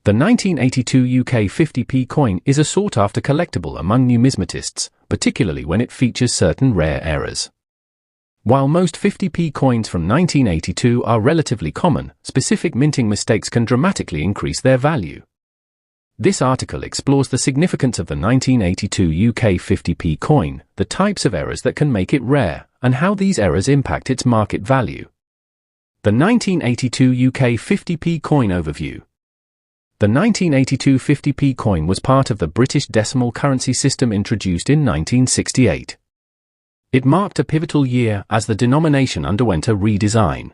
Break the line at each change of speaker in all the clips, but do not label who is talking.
The 1982 UK 50p coin is a sought-after collectible among numismatists, particularly when it features certain rare errors. While most 50p coins from 1982 are relatively common, specific minting mistakes can dramatically increase their value. This article explores the significance of the 1982 UK 50p coin, the types of errors that can make it rare, and how these errors impact its market value. The 1982 UK 50p coin overview. The 1982 50p coin was part of the British decimal currency system introduced in 1968. It marked a pivotal year as the denomination underwent a redesign.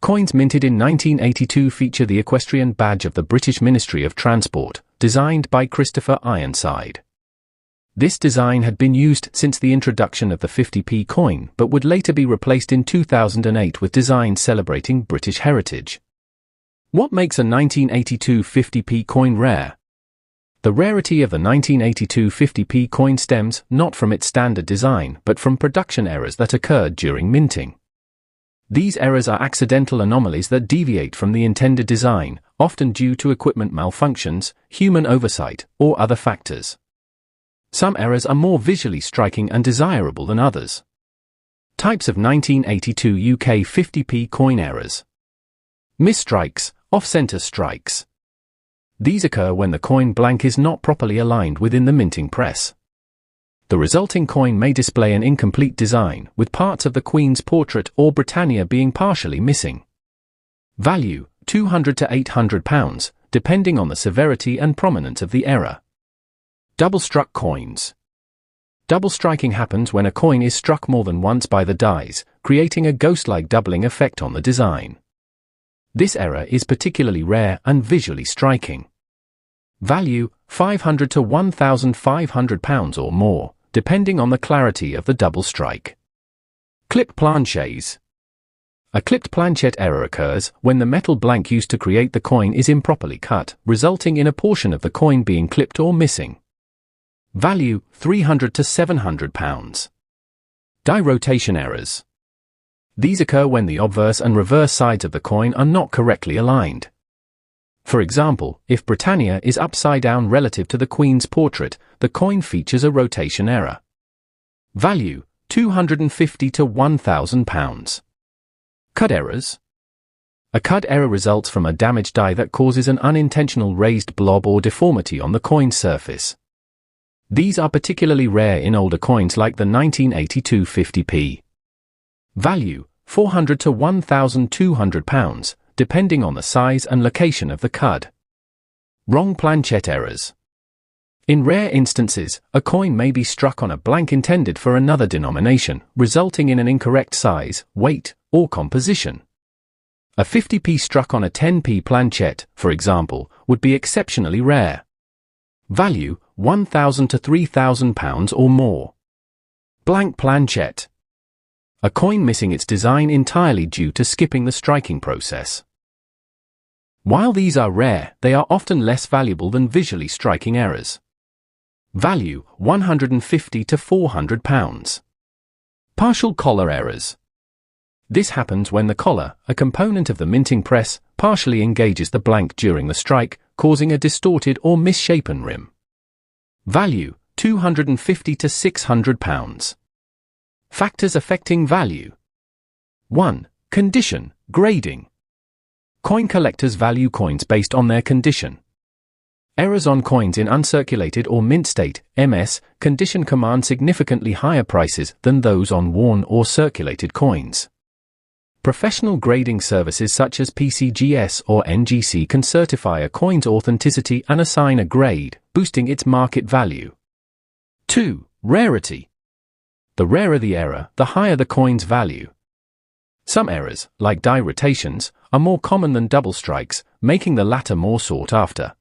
Coins minted in 1982 feature the equestrian badge of the British Ministry of Transport, designed by Christopher Ironside. This design had been used since the introduction of the 50p coin, but would later be replaced in 2008 with designs celebrating British heritage. What makes a 1982 50p coin rare? The rarity of the 1982 50p coin stems not from its standard design but from production errors that occurred during minting. These errors are accidental anomalies that deviate from the intended design, often due to equipment malfunctions, human oversight, or other factors. Some errors are more visually striking and desirable than others. Types of 1982 UK 50p coin errors. Misstrikes, off-center strikes. These occur when the coin blank is not properly aligned within the minting press. The resulting coin may display an incomplete design, with parts of the Queen's portrait or Britannia being partially missing. Value, £200 to £800, depending on the severity and prominence of the error. Double-struck coins. Double striking happens when a coin is struck more than once by the dies, creating a ghost-like doubling effect on the design. This error is particularly rare and visually striking. Value, £500 to £1,500 or more, depending on the clarity of the double strike. Clipped planchets. A clipped planchette error occurs when the metal blank used to create the coin is improperly cut, resulting in a portion of the coin being clipped or missing. Value, £300 to £700. Die rotation errors. These occur when the obverse and reverse sides of the coin are not correctly aligned. For example, if Britannia is upside down relative to the Queen's portrait, the coin features a rotation error. Value, £250 to £1,000. Cud errors. A cud error results from a damaged die that causes an unintentional raised blob or deformity on the coin's surface. These are particularly rare in older coins like the 1982 50p. Value, £400 to £1,200, depending on the size and location of the cud. Wrong planchette errors. In rare instances, a coin may be struck on a blank intended for another denomination, resulting in an incorrect size, weight, or composition. A 50p struck on a 10p planchette, for example, would be exceptionally rare. Value, £1,000 to £3,000 or more. Blank planchette. A coin missing its design entirely due to skipping the striking process. While these are rare, they are often less valuable than visually striking errors. Value, £150 to £400. Partial collar errors. This happens when the collar, a component of the minting press, partially engages the blank during the strike, causing a distorted or misshapen rim. Value, £250 to £600. Factors affecting value. 1. Condition, grading. Coin collectors value coins based on their condition. Errors on coins in uncirculated or mint state, MS, condition command significantly higher prices than those on worn or circulated coins. Professional grading services such as PCGS or NGC can certify a coin's authenticity and assign a grade, boosting its market value. 2. Rarity. The rarer the error, the higher the coin's value. Some errors, like die rotations, are more common than double strikes, making the latter more sought after.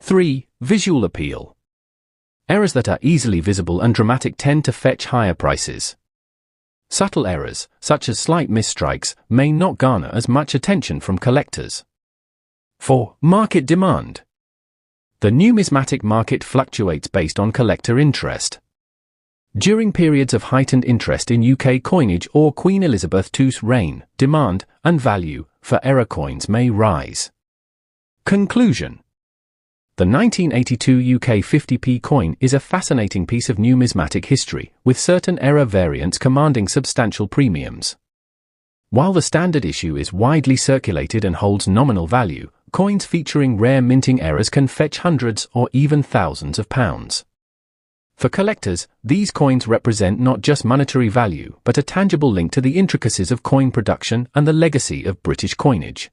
3. Visual appeal. Errors that are easily visible and dramatic tend to fetch higher prices. Subtle errors, such as slight misstrikes, may not garner as much attention from collectors. 4. Market demand. The numismatic market fluctuates based on collector interest. During periods of heightened interest in UK coinage or Queen Elizabeth II's reign, demand and value for error coins may rise. Conclusion. The 1982 UK 50p coin is a fascinating piece of numismatic history, with certain error variants commanding substantial premiums. While the standard issue is widely circulated and holds nominal value, coins featuring rare minting errors can fetch hundreds or even thousands of pounds. For collectors, these coins represent not just monetary value but a tangible link to the intricacies of coin production and the legacy of British coinage.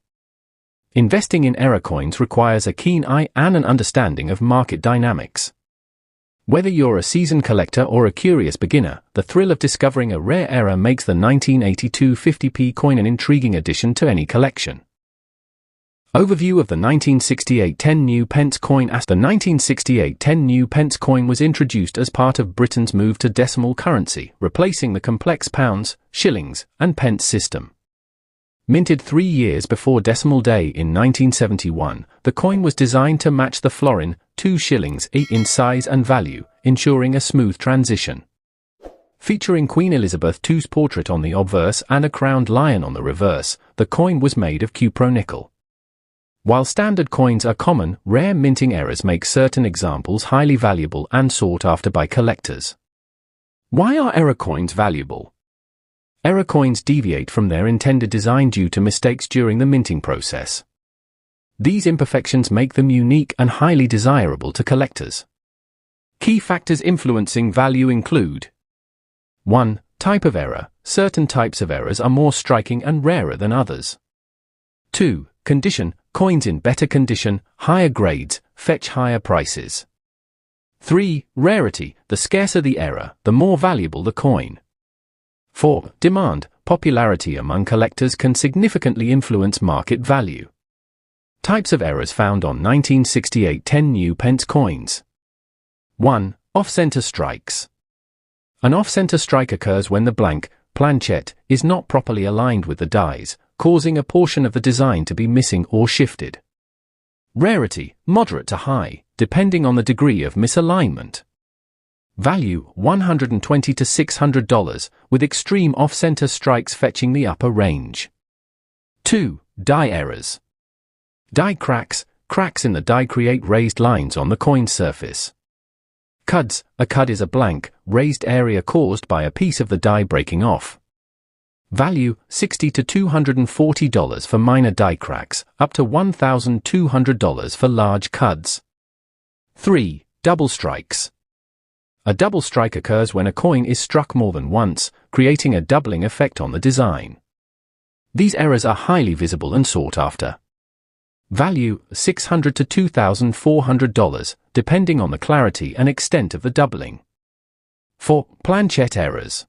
Investing in error coins requires a keen eye and an understanding of market dynamics. Whether you're a seasoned collector or a curious beginner, the thrill of discovering a rare error makes the 1982 50p coin an intriguing addition to any collection. Overview of the 1968 10 new pence coin. The 1968 10 new pence coin was introduced as part of Britain's move to decimal currency, replacing the complex pounds, shillings, and pence system. Minted 3 years before Decimal Day in 1971, the coin was designed to match the florin, 2 shillings, in size and value, ensuring a smooth transition. Featuring Queen Elizabeth II's portrait on the obverse and a crowned lion on the reverse, the coin was made of cupro-nickel. While standard coins are common, rare minting errors make certain examples highly valuable and sought after by collectors. Why are error coins valuable? Error coins deviate from their intended design due to mistakes during the minting process. These imperfections make them unique and highly desirable to collectors. Key factors influencing value include: 1. Type of error. Certain types of errors are more striking and rarer than others. 2. Condition. Coins in better condition, higher grades, fetch higher prices. 3. Rarity. The scarcer the error, the more valuable the coin. 4. Demand. Popularity among collectors can significantly influence market value. Types of errors found on 1968 10 new pence coins. 1. Off-center strikes. An off-center strike occurs when the blank, planchette, is not properly aligned with the dies, causing a portion of the design to be missing or shifted. Rarity, moderate to high, depending on the degree of misalignment. Value, $120 to $600, with extreme off-center strikes fetching the upper range. 2. Die errors. Die cracks. Cracks in the die create raised lines on the coin's surface. Cuds. A cud is a blank, raised area caused by a piece of the die breaking off. Value, $60 to $240 for minor die cracks, up to $1,200 for large cuds. 3. Double strikes. A double strike occurs when a coin is struck more than once, creating a doubling effect on the design. These errors are highly visible and sought after. Value, $600 to $2,400, depending on the clarity and extent of the doubling. 4. Planchette errors.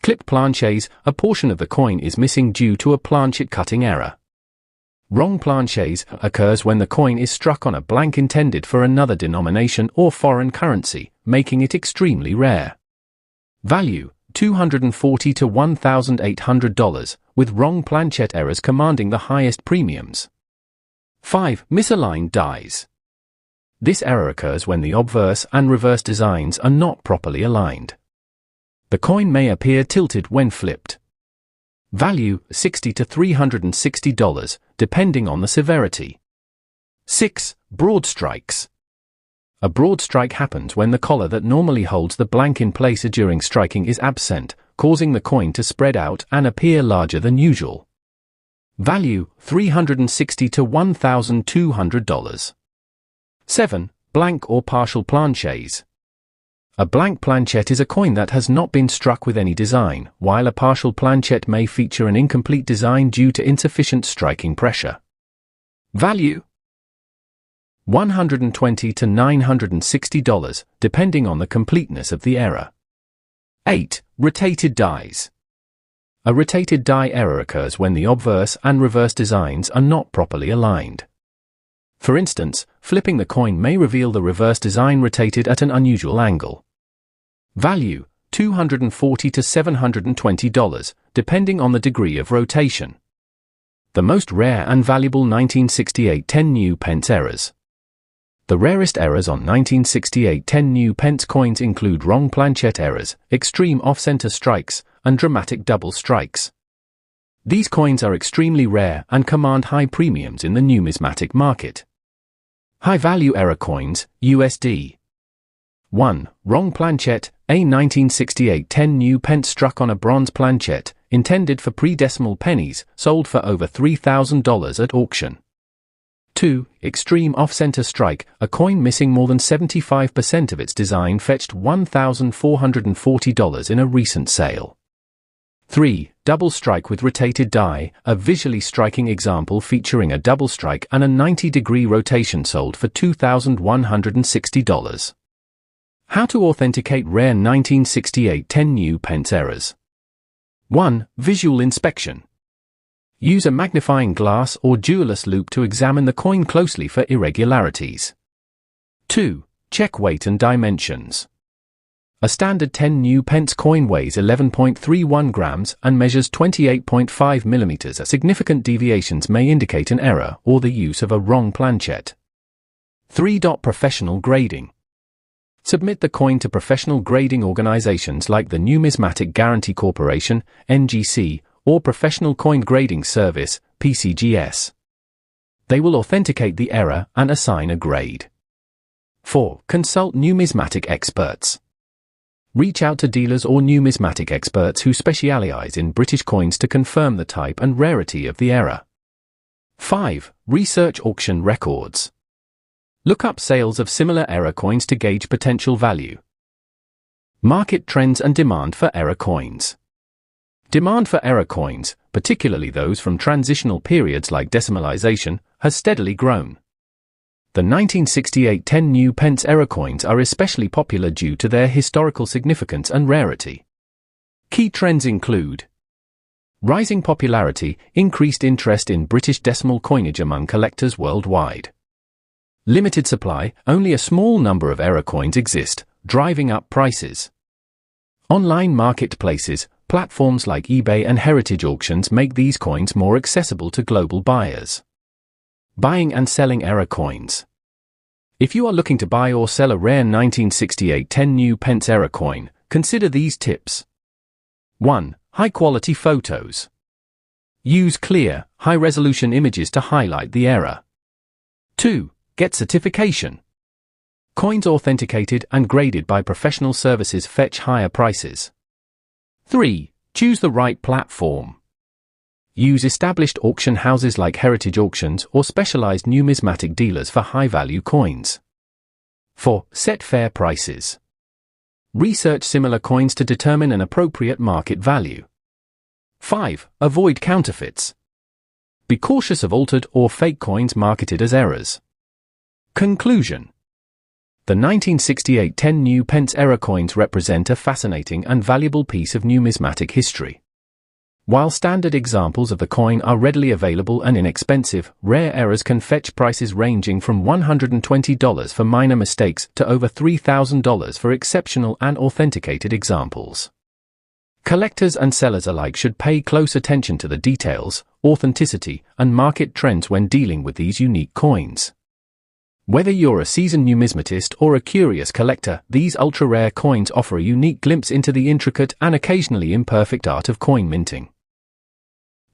Clip planchets. A portion of the coin is missing due to a planchette cutting error. Wrong planchets occurs when the coin is struck on a blank intended for another denomination or foreign currency, making it extremely rare. Value, $240 to $1,800, with wrong planchette errors commanding the highest premiums. 5. Misaligned dies. This error occurs when the obverse and reverse designs are not properly aligned. The coin may appear tilted when flipped. Value, $60 to $360, depending on the severity. 6. Broad strikes. A broad strike happens when the collar that normally holds the blank in place during striking is absent, causing the coin to spread out and appear larger than usual. Value, $360 to $1,200. 7. Blank or partial planchets. A blank planchette is a coin that has not been struck with any design, while a partial planchette may feature an incomplete design due to insufficient striking pressure. Value, $120 to $960, depending on the completeness of the error. 8. Rotated dies. A rotated die error occurs when the obverse and reverse designs are not properly aligned. For instance, flipping the coin may reveal the reverse design rotated at an unusual angle. Value, $240 to $720, depending on the degree of rotation. The most rare and valuable 1968 10 new pence errors. The rarest errors on 1968 10 new pence coins include wrong planchette errors, extreme off-center strikes, and dramatic double strikes. These coins are extremely rare and command high premiums in the numismatic market. High-value error coins, USD. 1. Wrong planchette, a 1968 10 new pence struck on a bronze planchette, intended for pre-decimal pennies, sold for over $3,000 at auction. 2. Extreme off-center strike, a coin missing more than 75% of its design fetched $1,440 in a recent sale. 3. Double strike with rotated die, a visually striking example featuring a double strike and a 90-degree rotation sold for $2,160. How to authenticate rare 1968 10 new pence errors. 1. Visual inspection. Use a magnifying glass or jeweller's loupe to examine the coin closely for irregularities. 2. Check weight and dimensions. A standard 10 new pence coin weighs 11.31 grams and measures 28.5 millimeters. Significant deviations may indicate an error or the use of a wrong planchette. 3. Professional grading. Submit the coin to professional grading organizations like the Numismatic Guarantee Corporation, NGC, or Professional Coin Grading Service, PCGS. They will authenticate the error and assign a grade. 4. Consult numismatic experts. Reach out to dealers or numismatic experts who specialize in British coins to confirm the type and rarity of the error. 5. Research auction records. Look up sales of similar error coins to gauge potential value. Market trends and demand for error coins. Demand for error coins, particularly those from transitional periods like decimalization, has steadily grown. The 1968 10 new pence error coins are especially popular due to their historical significance and rarity. Key trends include rising popularity, increased interest in British decimal coinage among collectors worldwide. Limited supply, only a small number of error coins exist, driving up prices. Online marketplaces, platforms like eBay and heritage auctions make these coins more accessible to global buyers. Buying and selling error coins. If you are looking to buy or sell a rare 1968 10 new pence error coin, consider these tips. 1. High-quality photos. Use clear, high-resolution images to highlight the error. 2. Get certification. Coins authenticated and graded by professional services fetch higher prices. 3. Choose the right platform. Use established auction houses like heritage auctions or specialized numismatic dealers for high-value coins. 4. Set fair prices. Research similar coins to determine an appropriate market value. 5. Avoid counterfeits. Be cautious of altered or fake coins marketed as errors. Conclusion. The 1968 10 new pence error coins represent a fascinating and valuable piece of numismatic history. While standard examples of the coin are readily available and inexpensive, rare errors can fetch prices ranging from $120 for minor mistakes to over $3,000 for exceptional and authenticated examples. Collectors and sellers alike should pay close attention to the details, authenticity, and market trends when dealing with these unique coins. Whether you're a seasoned numismatist or a curious collector, these ultra-rare coins offer a unique glimpse into the intricate and occasionally imperfect art of coin minting.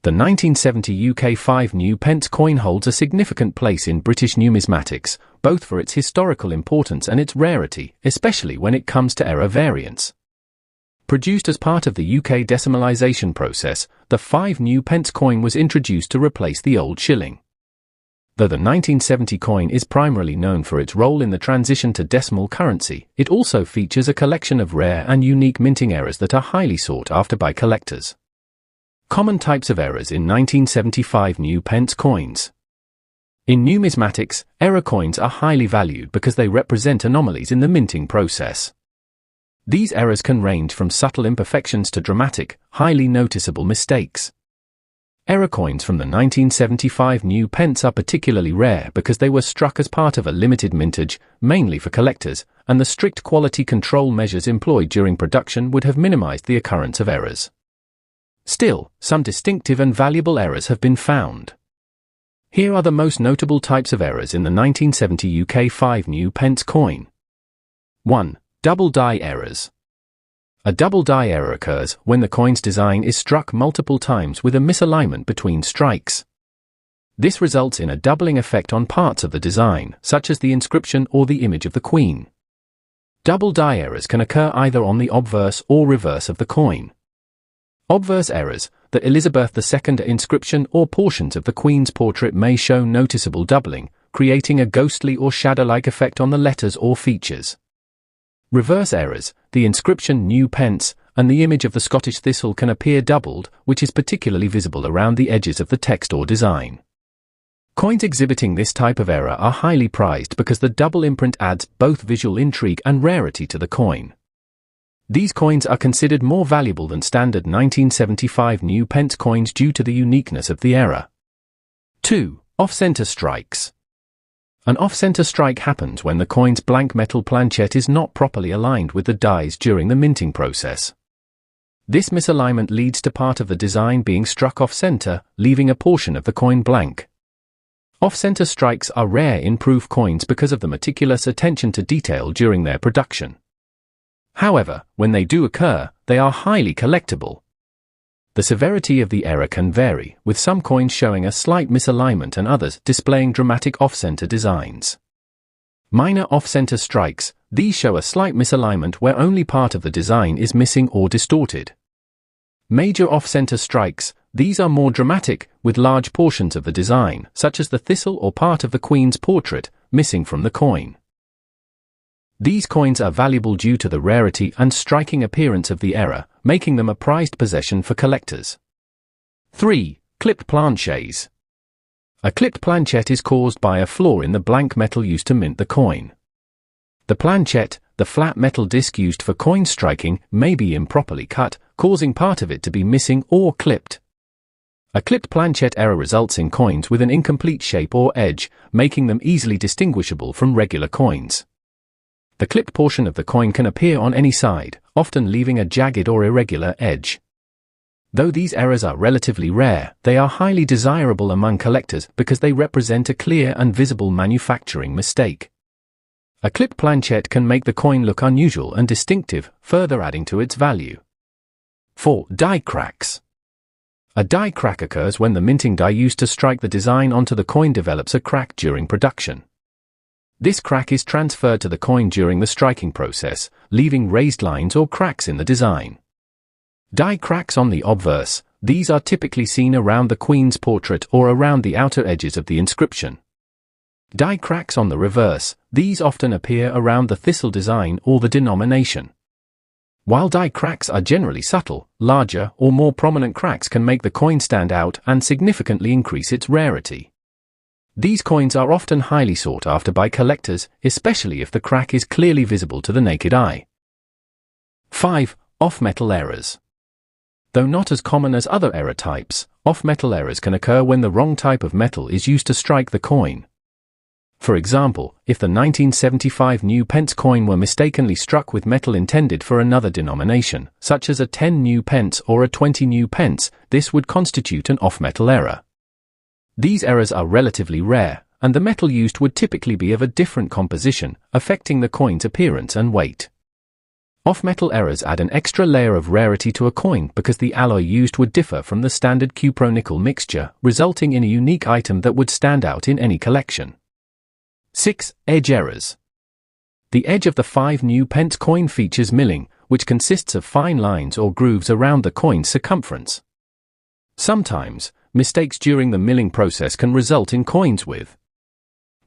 The 1970 UK 5 new pence coin holds a significant place in British numismatics, both for its historical importance and its rarity, especially when it comes to error variants. Produced as part of the UK decimalisation process, the 5 new pence coin was introduced to replace the old shilling. Though the 1970 coin is primarily known for its role in the transition to decimal currency, it also features a collection of rare and unique minting errors that are highly sought after by collectors. Common types of errors in 1975 new pence coins. In numismatics, error coins are highly valued because they represent anomalies in the minting process. These errors can range from subtle imperfections to dramatic, highly noticeable mistakes. Error coins from the 1975 new pence are particularly rare because they were struck as part of a limited mintage, mainly for collectors, and the strict quality control measures employed during production would have minimized the occurrence of errors. Still, some distinctive and valuable errors have been found. Here are the most notable types of errors in the 1970 UK 5 new pence coin. 1. Double die errors. A double die error occurs when the coin's design is struck multiple times with a misalignment between strikes. This results in a doubling effect on parts of the design, such as the inscription or the image of the Queen. Double die errors can occur either on the obverse or reverse of the coin. Obverse errors, the Elizabeth II inscription or portions of the Queen's portrait may show noticeable doubling, creating a ghostly or shadow-like effect on the letters or features. Reverse errors, the inscription New Pence, and the image of the Scottish thistle can appear doubled, which is particularly visible around the edges of the text or design. Coins exhibiting this type of error are highly prized because the double imprint adds both visual intrigue and rarity to the coin. These coins are considered more valuable than standard 1975 new pence coins due to the uniqueness of the error. 2. Off-center strikes. An off-center strike happens when the coin's blank metal planchet is not properly aligned with the dies during the minting process. This misalignment leads to part of the design being struck off-center, leaving a portion of the coin blank. Off-center strikes are rare in proof coins because of the meticulous attention to detail during their production. However, when they do occur, they are highly collectible. The severity of the error can vary, with some coins showing a slight misalignment and others displaying dramatic off-center designs. Minor off-center strikes, these show a slight misalignment where only part of the design is missing or distorted. Major off-center strikes, these are more dramatic, with large portions of the design, such as the thistle or part of the Queen's portrait, missing from the coin. These coins are valuable due to the rarity and striking appearance of the error, making them a prized possession for collectors. 3. Clipped planchets. A clipped planchet is caused by a flaw in the blank metal used to mint the coin. The planchet, the flat metal disc used for coin striking, may be improperly cut, causing part of it to be missing or clipped. A clipped planchet error results in coins with an incomplete shape or edge, making them easily distinguishable from regular coins. The clipped portion of the coin can appear on any side, often leaving a jagged or irregular edge. Though these errors are relatively rare, they are highly desirable among collectors because they represent a clear and visible manufacturing mistake. A clipped planchet can make the coin look unusual and distinctive, further adding to its value. 4. Die cracks. A die crack occurs when the minting die used to strike the design onto the coin develops a crack during production. This crack is transferred to the coin during the striking process, leaving raised lines or cracks in the design. Die cracks on the obverse, these are typically seen around the Queen's portrait or around the outer edges of the inscription. Die cracks on the reverse, these often appear around the thistle design or the denomination. While die cracks are generally subtle, larger or more prominent cracks can make the coin stand out and significantly increase its rarity. These coins are often highly sought after by collectors, especially if the crack is clearly visible to the naked eye. 5. Off-metal errors. Though not as common as other error types, off-metal errors can occur when the wrong type of metal is used to strike the coin. For example, if the 1975 new pence coin were mistakenly struck with metal intended for another denomination, such as a 10 new pence or a 20 new pence, this would constitute an off-metal error. These errors are relatively rare, and the metal used would typically be of a different composition, affecting the coin's appearance and weight. Off-metal errors add an extra layer of rarity to a coin because the alloy used would differ from the standard cupro-nickel mixture, resulting in a unique item that would stand out in any collection. 6. Edge errors. The edge of the 5 new pence coin features milling, which consists of fine lines or grooves around the coin's circumference. Sometimes, mistakes during the milling process can result in coins with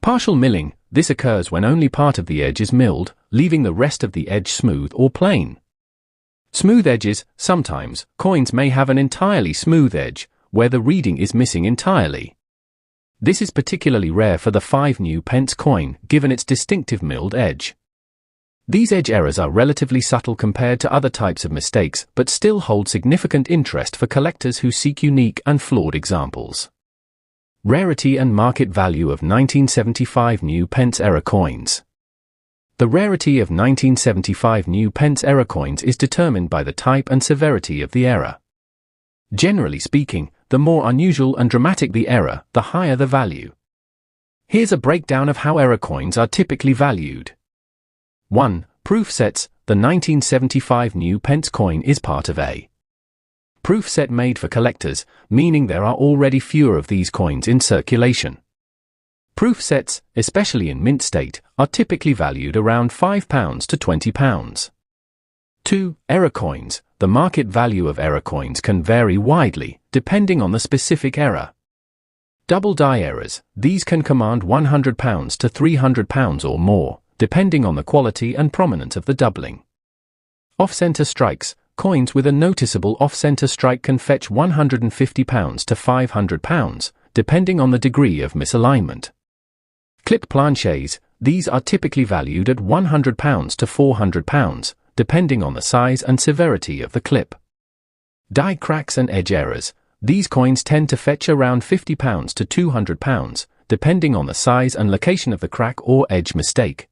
partial milling. This occurs when only part of the edge is milled, leaving the rest of the edge smooth or plain. Smooth edges, sometimes, coins may have an entirely smooth edge, where the reading is missing entirely. This is particularly rare for the 5 new pence coin, given its distinctive milled edge. These edge errors are relatively subtle compared to other types of mistakes, but still hold significant interest for collectors who seek unique and flawed examples. Rarity and market value of 1975 new pence error coins. The rarity of 1975 new pence error coins is determined by the type and severity of the error. Generally speaking, the more unusual and dramatic the error, the higher the value. Here's a breakdown of how error coins are typically valued. 1. Proof sets. the 1975 new Pence coin is part of a proof set made for collectors, meaning there are already fewer of these coins in circulation. Proof sets, especially in mint state, are typically valued around £5 to £20. 2. Error coins. The market value of error coins can vary widely, depending on the specific error. Double die errors. These can command £100 to £300 or more, depending on the quality and prominence of the doubling. Off-center strikes. Coins with a noticeable off-center strike can fetch £150 to £500, depending on the degree of misalignment. Clip planchets. These are typically valued at £100 to £400, depending on the size and severity of the clip. Die cracks and edge errors. These coins tend to fetch around £50 to £200, depending on the size and location of the crack or edge mistake.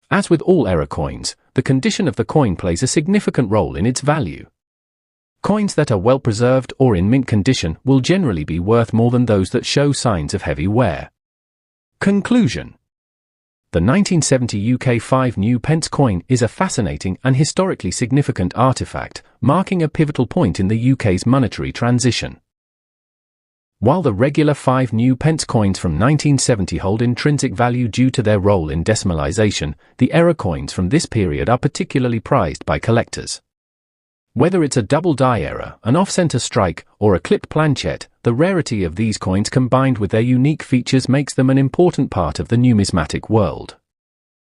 As with all error coins, the condition of the coin plays a significant role in its value. Coins that are well preserved or in mint condition will generally be worth more than those that show signs of heavy wear. Conclusion. The 1970 UK 5 new Pence coin is a fascinating and historically significant artifact, marking a pivotal point in the UK's monetary transition. While the regular 5 new Pence coins from 1970 hold intrinsic value due to their role in decimalisation, the error coins from this period are particularly prized by collectors. Whether it's a double die error, an off-center strike, or a clip planchet, the rarity of these coins combined with their unique features makes them an important part of the numismatic world.